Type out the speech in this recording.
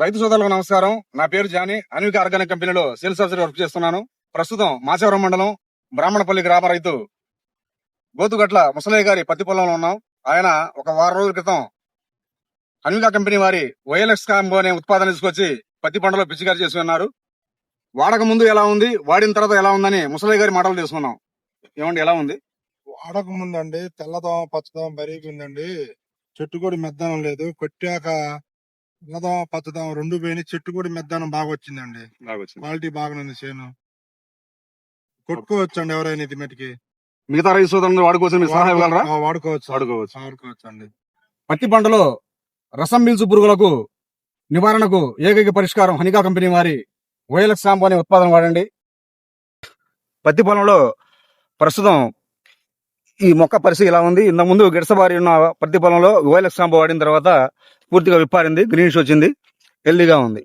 రైతు సోదరులకు నమస్కారం. నా పేరు జానీ. అన్విక ఆర్గానిక్ కంపెనీలో సేల్స్ ఆఫీసర్ వర్క్ చేస్తున్నాను. ప్రస్తుతం మాచవరం మండలం బ్రాహ్మణపల్లి గ్రామ రైతు గోతుగట్ల ముసలయ్య గారి పత్తి పొలంలో ఉన్నాం. ఆయన ఒక వారం రోజుల క్రితం అన్విక కంపెనీ వారి వైఎల్ఎక్స్ కాంబో అనే ఉత్పాదన తీసుకొచ్చి పత్తి పంటలో పిచికారి చేసి ఉన్నారు. వాడక ముందు ఎలా ఉంది, వాడిన తర్వాత ఎలా ఉందని ముసలయ్య గారి మాటలు తీసుకున్నాం. ఏమండి, ఎలా ఉంది? వాడక ముందండి తెల్లదోమ పచ్చదోమ బరిగిందండి. చెట్టు కూడా మెద్దనం లేదు. కొట్టాక తెల్లదోమ పచ్చదోమ రెండు పోయి చెట్టు కూడా మెద్దనం బాగా వచ్చిందండి. క్వాలిటీ బాగానే ఉంది. చేను కొట్టుకోవచ్చు అండి ఎవరైనా ఇది మటుకి. మిగతా రైతు సోదరులు వాడుకోవచ్చు, మీరు సలహా ఇవ్వగలరా? వాడుకోవచ్చు అండి. పత్తి పంటలో రసం పీల్చు పురుగులకు నివారణకు ఏకైక పరిష్కారం హనికా కంపెనీ వారి వైఎల్ఎక్స్ కాంబో అనే ఉత్పాదన వాడండి. పత్తి పొలంలో ప్రస్తుతం ఈ మొక్క పరిస్థితి ఇలా ఉంది. ఇంతకు ముందు గిడసబారి ఉన్న పత్తి పొలంలో వైఎల్ఎక్స్ కాంబో వాడిన తర్వాత పూర్తిగా విప్పారింది, గ్రీనిష్ వచ్చింది, హెల్దీగా ఉంది.